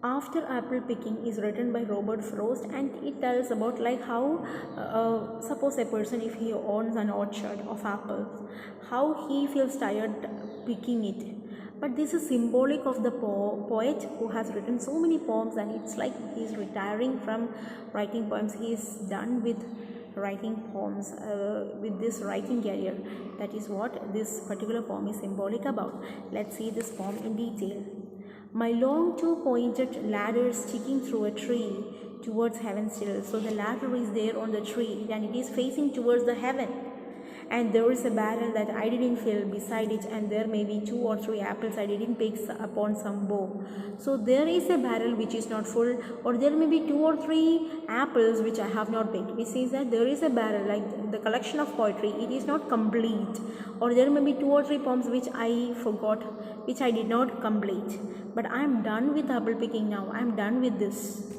After Apple Picking is written by Robert Frost, and it tells about like how suppose a person, if he owns an orchard of apples, how he feels tired picking it. But this is symbolic of the poet who has written so many poems, and it's like he's retiring from writing poems. He is done with writing poems, with this writing career. That is what this particular poem is symbolic about. Let's see this poem in detail. My long two-pointed ladder sticking through a tree towards heaven still. So the ladder is there on the tree and it is facing towards the heaven. And there is a barrel that I didn't fill beside it, and there may be 2 or 3 apples I didn't pick upon some bough. So there is a barrel which is not full, or there may be 2 or 3 apples which I have not picked, which means that there is a barrel, like the collection of poetry, it is not complete. Or there may be 2 or 3 poems which I forgot, which I did not complete. But I am done with apple picking now. I am done with this.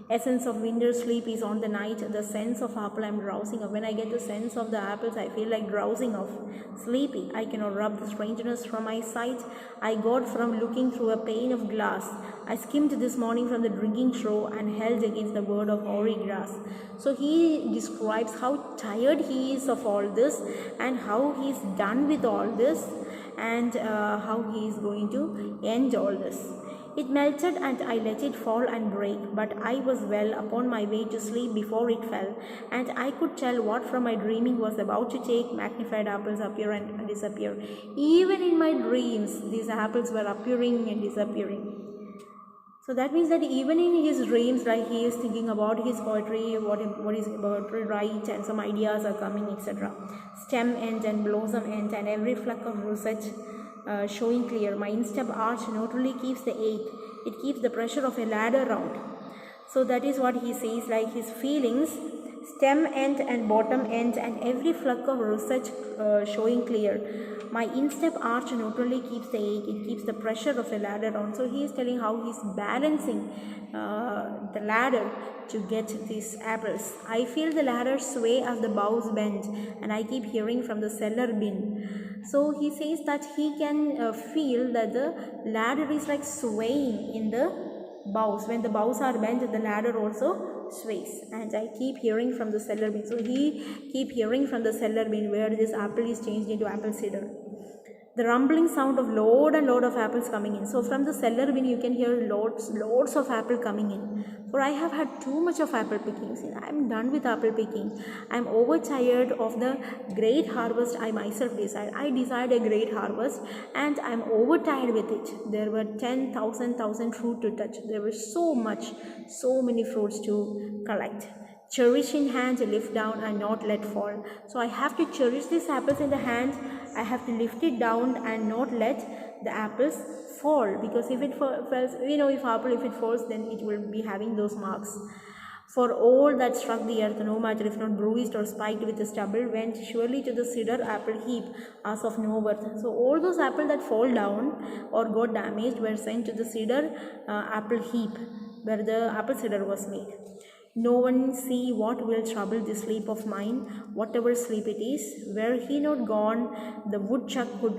Essence of winter sleep is on the night. The sense of apple I am drowsing off. When I get the sense of the apples, I feel like drowsing off. Sleepy, I cannot rub the strangeness from my sight. I got from looking through a pane of glass. I skimmed this morning from the drinking straw and held against the word of hoary grass. So he describes how tired he is of all this, and how he is done with all this, and how he is going to end all this. It melted and I let it fall and break, but I was well upon my way to sleep before it fell, and I could tell what from my dreaming was about to take. Magnified apples appear and disappear. Even in my dreams, these apples were appearing and disappearing. So that means that even in his dreams, like he is thinking about his poetry, what is about to write, and some ideas are coming, etc. Stem end and blossom end, and every fleck of rosette showing clear. My instep arch not only keeps the ache, it keeps the pressure of a ladder round. So that is what he says, like his feelings, stem end and bottom end, and every fleck of rosette showing clear. My instep arch not only keeps the ache, it keeps the pressure of a ladder round. So he is telling how he is balancing the ladder to get these apples. I feel the ladder sway as the boughs bend, and I keep hearing from the cellar bin. So he says that he can feel that the ladder is like swaying in the boughs. When the boughs are bent, the ladder also sways. And I keep hearing from the cellar bin. So he keep hearing from the cellar bin where this apple is changed into apple cider. The rumbling sound of load and load of apples coming in. So from the cellar bin you can hear loads of apple coming in. For I have had too much of apple picking. See, I am done with apple picking. I am overtired of the great harvest I myself desired. I desired a great harvest, and I am overtired with it. There were 10,000 fruit to touch. There was so many fruits to collect. Cherish in hand, lift down and not let fall. So I have to cherish these apples in the hand. I have to lift it down and not let the apples fall, because if it falls, if it falls, then it will be having those marks. For all that struck the earth, no matter if not bruised or spiked with the stubble, went surely to the cedar apple heap as of no worth. So all those apples that fall down or got damaged were sent to the cedar apple heap where the apple cider was made. No one see what will trouble this sleep of mine, whatever sleep it is. Were he not gone, the woodchuck could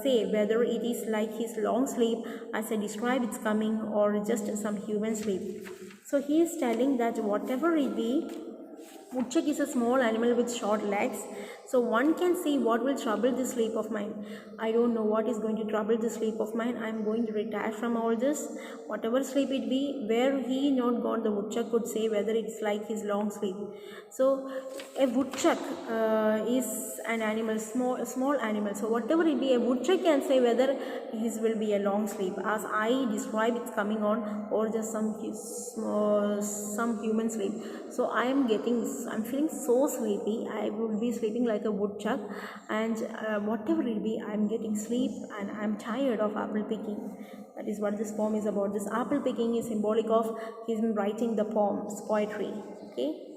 say whether it is like his long sleep as I describe its coming, or just some human sleep. So he is telling that whatever it be, woodchuck is a small animal with short legs. So one can see what will trouble the sleep of mine. I don't know what is going to trouble the sleep of mine. I am going to retire from all this. Whatever sleep it be, where he not gone, the woodchuck could say whether it's like his long sleep. So a woodchuck is an animal, small animal. So whatever it be, a woodchuck can say whether his will be a long sleep as I describe it's coming on, or just some human sleep. So I'm feeling so sleepy. I will be sleeping like a woodchuck, and whatever it be, I'm getting sleep and I'm tired of apple picking. That is what this poem is about. This apple picking is symbolic of him writing the poems, poetry. Okay.